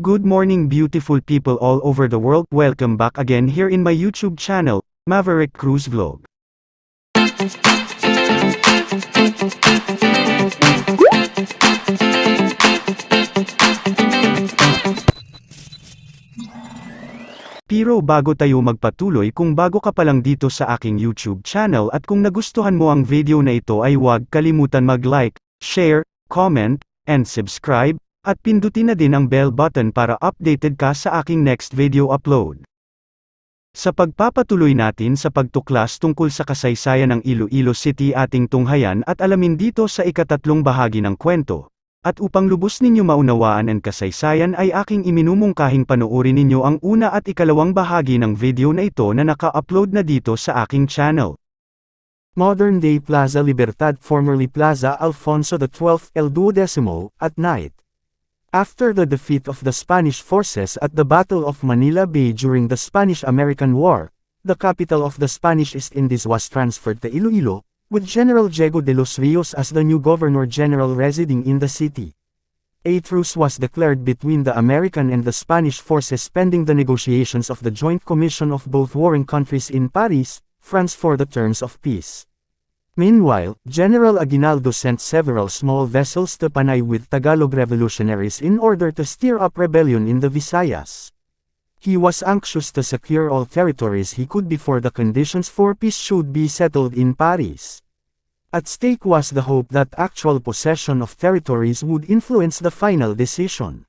Good morning beautiful people all over the world. Welcome back again here in my YouTube channel, Maverick Cruz Vlog. Pero bago tayo magpatuloy, kung bago ka pa lang dito sa aking YouTube channel at kung nagustuhan mo ang video na ito ay huwag kalimutan mag-like, share, comment, and subscribe, at pindutin na din ang bell button para updated ka sa aking next video upload. Sa pagpapatuloy natin sa pagtuklas tungkol sa kasaysayan ng Iloilo City ating tunghayan at alamin dito sa ikatatlong bahagi ng kwento. At upang lubos ninyo maunawaan ang kasaysayan ay aking iminumungkahing panoorin ninyo ang una at ikalawang bahagi ng video na ito na naka-upload na dito sa aking channel. Modern-day Plaza Libertad, formerly Plaza Alfonso XII El Duodecimo, at night. After the defeat of the Spanish forces at the Battle of Manila Bay during the Spanish-American War, the capital of the Spanish East Indies was transferred to Iloilo, with General Diego de los Rios as the new Governor-General residing in the city. A truce was declared between the American and the Spanish forces pending the negotiations of the Joint Commission of both warring countries in Paris, France for the terms of peace. Meanwhile, General Aguinaldo sent several small vessels to Panay with Tagalog revolutionaries in order to stir up rebellion in the Visayas. He was anxious to secure all territories he could before the conditions for peace should be settled in Paris. At stake was the hope that actual possession of territories would influence the final decision.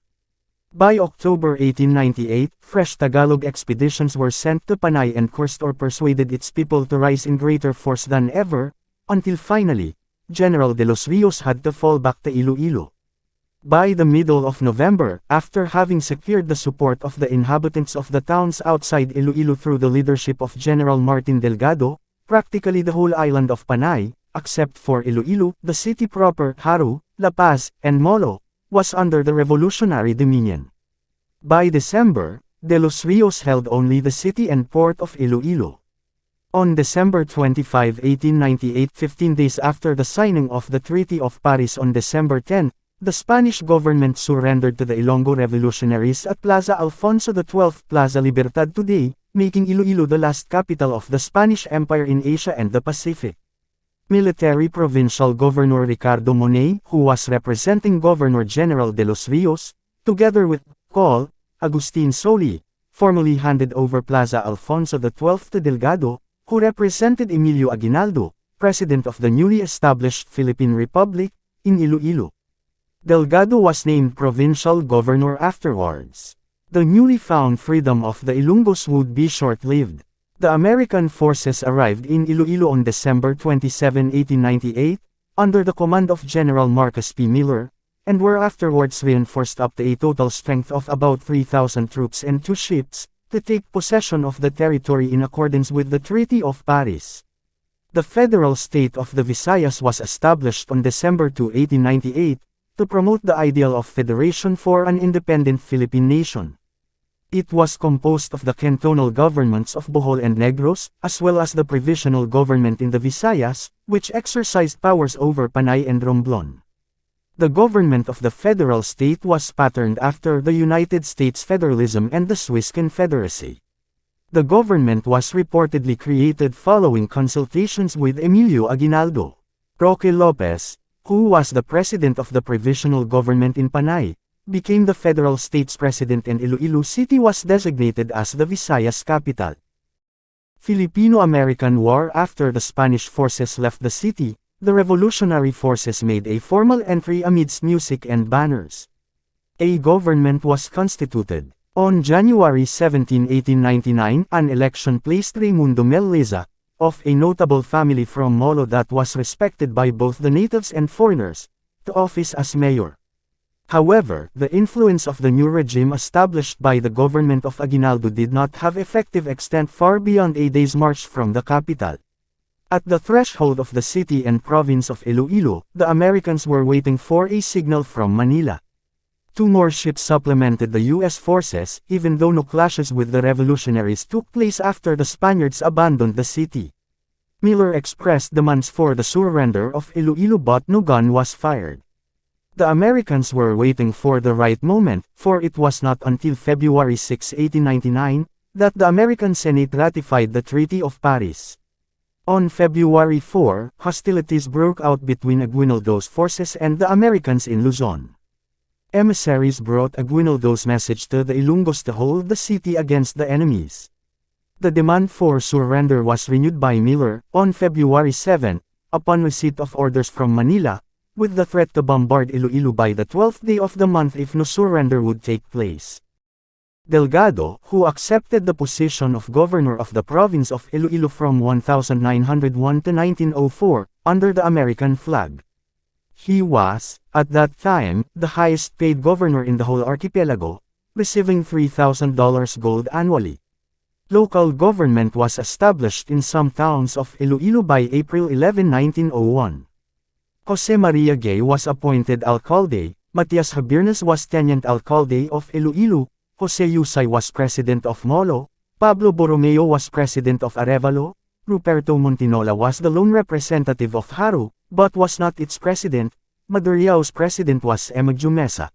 By October 1898, fresh Tagalog expeditions were sent to Panay and cursed or persuaded its people to rise in greater force than ever, until finally, General de los Rios had to fall back to Iloilo. By the middle of November, after having secured the support of the inhabitants of the towns outside Iloilo through the leadership of General Martin Delgado, practically the whole island of Panay, except for Iloilo, the city proper, Haru, La Paz, and Molo, was under the revolutionary dominion. By December, de los Rios held only the city and port of Iloilo. On December 25, 1898, 15 days after the signing of the Treaty of Paris on December 10, the Spanish government surrendered to the Ilonggo revolutionaries at Plaza Alfonso XII Plaza Libertad today, making Iloilo the last capital of the Spanish Empire in Asia and the Pacific. Military Provincial Governor Ricardo Monet, who was representing Governor-General de los Rios, together with Col. Agustin Soli, formally handed over Plaza Alfonso XII to Delgado, who represented Emilio Aguinaldo, president of the newly established Philippine Republic, in Iloilo. Delgado was named provincial governor afterwards. The newly found freedom of the Ilonggos would be short-lived. The American forces arrived in Iloilo on December 27, 1898, under the command of General Marcus P. Miller, and were afterwards reinforced up to a total strength of about 3,000 troops and 2 ships, to take possession of the territory in accordance with the Treaty of Paris. The federal state of the Visayas was established on December 2, 1898, to promote the ideal of federation for an independent Philippine nation. It was composed of the cantonal governments of Bohol and Negros, as well as the provisional government in the Visayas, which exercised powers over Panay and Romblon. The government of the federal state was patterned after the United States federalism and the Swiss Confederacy. The government was reportedly created following consultations with Emilio Aguinaldo. Roque Lopez, who was the president of the provisional government in Panay, became the federal state's president and Iloilo City was designated as the Visayas capital. Filipino-American War. After the Spanish forces left the city, the revolutionary forces made a formal entry amidst music and banners. A government was constituted. On January 17, 1899, an election placed Raimundo Meleza, of a notable family from Molo that was respected by both the natives and foreigners, to office as mayor. However, the influence of the new regime established by the government of Aguinaldo did not have effective extent far beyond a day's march from the capital. At the threshold of the city and province of Iloilo, the Americans were waiting for a signal from Manila. 2 more ships supplemented the U.S. forces, even though no clashes with the revolutionaries took place after the Spaniards abandoned the city. Miller expressed demands for the surrender of Iloilo but no gun was fired. The Americans were waiting for the right moment, for it was not until February 6, 1899, that the American Senate ratified the Treaty of Paris. On February 4, hostilities broke out between Aguinaldo's forces and the Americans in Luzon. Emissaries brought Aguinaldo's message to the Ilonggos to hold the city against the enemies. The demand for surrender was renewed by Miller, on February 7, upon receipt of orders from Manila, with the threat to bombard Iloilo by the 12th day of the month if no surrender would take place. Delgado, who accepted the position of governor of the province of Iloilo from 1901 to 1904, under the American flag. He was, at that time, the highest-paid governor in the whole archipelago, receiving $3,000 gold annually. Local government was established in some towns of Iloilo by April 11, 1901. Jose Maria Gay was appointed alcalde, Matias Habirnes was tenant alcalde of Iloilo, Jose Yusay was president of Molo, Pablo Borromeo was president of Arevalo, Ruperto Montinola was the lone representative of Haro, but was not its president. Maduriao's president was Emigdio Mesa.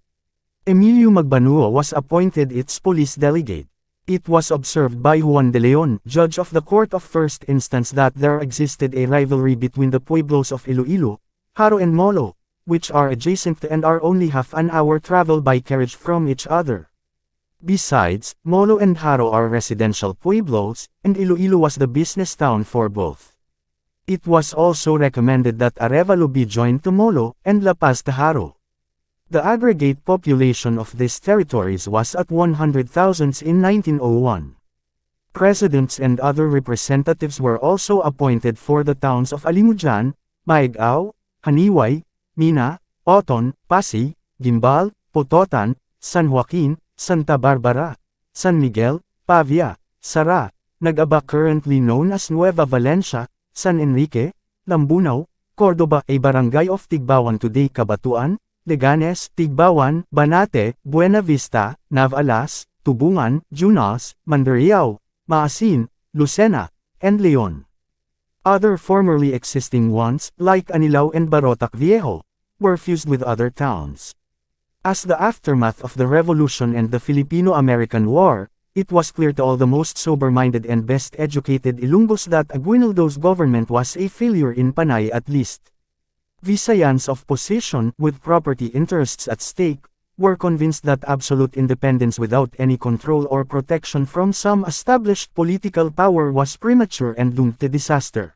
Emilio Magbanua was appointed its police delegate. It was observed by Juan de Leon, judge of the Court of First Instance, that there existed a rivalry between the pueblos of Iloilo, Haro and Molo, which are adjacent to and are only half an hour travel by carriage from each other. Besides, Molo and Haro are residential pueblos, and Iloilo was the business town for both. It was also recommended that Arevalo be joined to Molo, and La Paz to Haro. The aggregate population of these territories was at 100,000 in 1901. Presidents and other representatives were also appointed for the towns of Alimujan, Maigao, Haniway, Mina, Oton, Pasig, Gimbal, Pototan, San Joaquin, Santa Barbara, San Miguel, Pavia, Sara, Nag-Aba currently known as Nueva Valencia, San Enrique, Lambunaw, Cordoba, a barangay of Tigbawan today Cabatuan, Leganes, Tigbawan, Banate, Buena Vista, Navalas, Tubungan, Junas, Mandurriao, Maasin, Lucena, and Leon. Other formerly existing ones, like Anilao and Barotac Viejo, were fused with other towns. As the aftermath of the Revolution and the Filipino-American War, it was clear to all the most sober-minded and best-educated Ilonggos that Aguinaldo's government was a failure in Panay at least. Visayans of position, with property interests at stake, were convinced that absolute independence without any control or protection from some established political power was premature and doomed to disaster.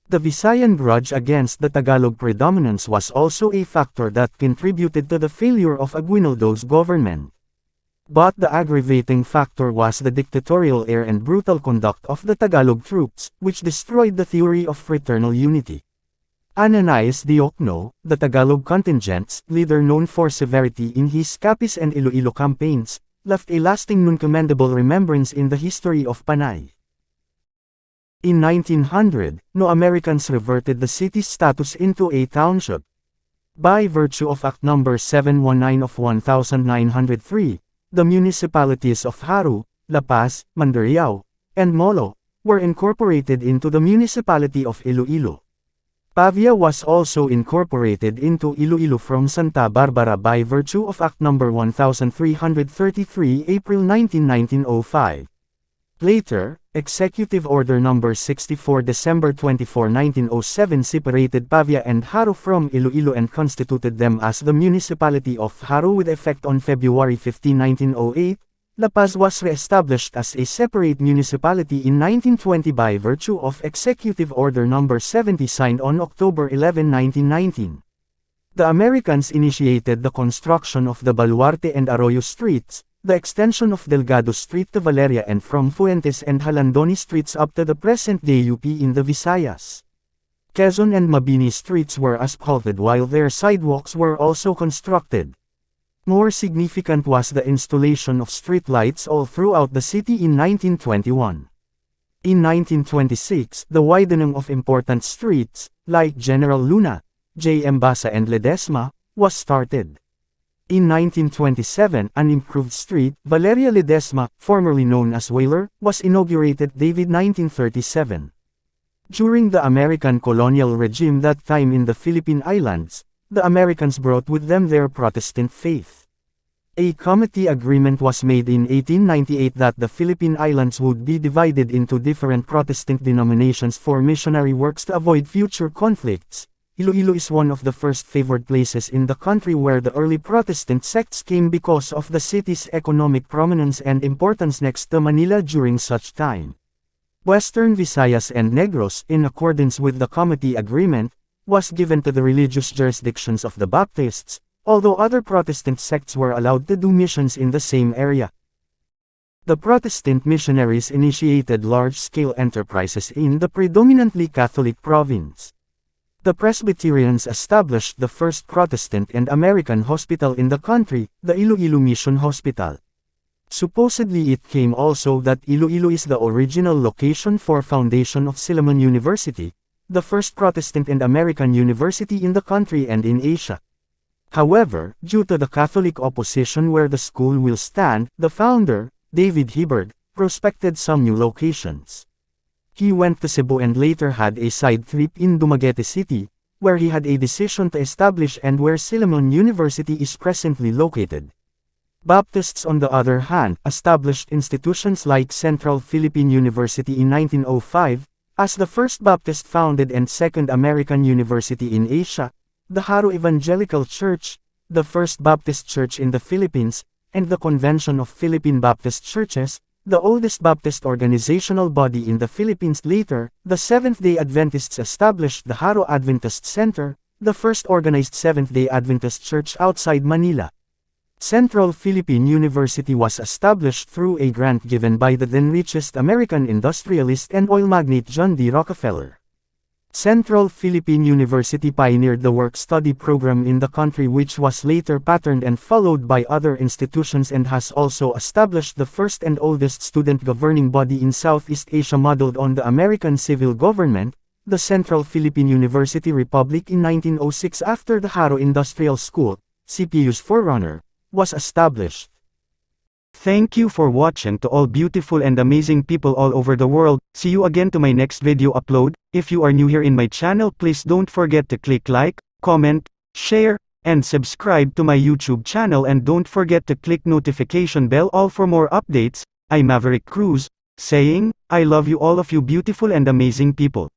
The Visayan grudge against the Tagalog predominance was also a factor that contributed to the failure of Aguinaldo's government. But the aggravating factor was the dictatorial air and brutal conduct of the Tagalog troops, which destroyed the theory of fraternal unity. Ananias Diokno, the Tagalog contingent's leader known for severity in his Capiz and Iloilo campaigns, left a lasting non-commendable remembrance in the history of Panay. In 1900, no Americans reverted the city's status into a township. By virtue of Act No. 719 of 1903, the municipalities of Haro, La Paz, Mandurriao, and Molo were incorporated into the municipality of Iloilo. Pavia was also incorporated into Iloilo from Santa Barbara by virtue of Act No. 1333 April 19, 1905. Later, Executive Order No. 64 December 24, 1907 separated Pavia and Haro from Iloilo and constituted them as the municipality of Haro with effect on February 15, 1908. La Paz was re-established as a separate municipality in 1920 by virtue of Executive Order No. 70 signed on October 11, 1919. The Americans initiated the construction of the Baluarte and Arroyo streets, the extension of Delgado Street to Valeria and from Fuentes and Halandoni streets up to the present-day UP in the Visayas. Quezon and Mabini streets were asphalted while their sidewalks were also constructed. More significant was the installation of street lights all throughout the city in 1921. In 1926, the widening of important streets, like General Luna, J. M. Basa and Ledesma, was started. In 1927, an improved street, Valeria Ledesma, formerly known as Whaler, was inaugurated David 1937. During the American colonial regime that time in the Philippine Islands, the Americans brought with them their Protestant faith. A committee agreement was made in 1898 that the Philippine Islands would be divided into different Protestant denominations for missionary works to avoid future conflicts. Iloilo is one of the first favored places in the country where the early Protestant sects came because of the city's economic prominence and importance next to Manila during such time. Western Visayas and Negros, in accordance with the committee agreement, was given to the religious jurisdictions of the Baptists, although other Protestant sects were allowed to do missions in the same area. The Protestant missionaries initiated large-scale enterprises in the predominantly Catholic province. The Presbyterians established the first Protestant and American hospital in the country, the Iloilo Mission Hospital. Supposedly it came also that Iloilo is the original location for foundation of Silliman University, the first Protestant and American university in the country and in Asia. However, due to the Catholic opposition where the school will stand, the founder, David Hibbard, prospected some new locations. He went to Cebu and later had a side trip in Dumaguete City, where he had a decision to establish and where Silliman University is presently located. Baptists on the other hand, established institutions like Central Philippine University in 1905, as the first Baptist founded and second American university in Asia, the Haro Evangelical Church, the first Baptist church in the Philippines, and the Convention of Philippine Baptist Churches, the oldest Baptist organizational body in the Philippines. Later, the Seventh-day Adventists established the Haro Adventist Center, the first organized Seventh-day Adventist church outside Manila. Central Philippine University was established through a grant given by the then richest American industrialist and oil magnate John D. Rockefeller. Central Philippine University pioneered the work-study program in the country, which was later patterned and followed by other institutions, and has also established the first and oldest student governing body in Southeast Asia modeled on the American civil government, the Central Philippine University Republic in 1906 after the Haro Industrial School, CPU's forerunner, was established. Thank you for watching to all beautiful and amazing people all over the world. See you again to my next video upload. If you are new here in my channel, please don't forget to click like, comment, share, and subscribe to my YouTube channel, and don't forget to click notification bell all for more updates. I'm Maverick Cruz, saying, I love you all of you beautiful and amazing people.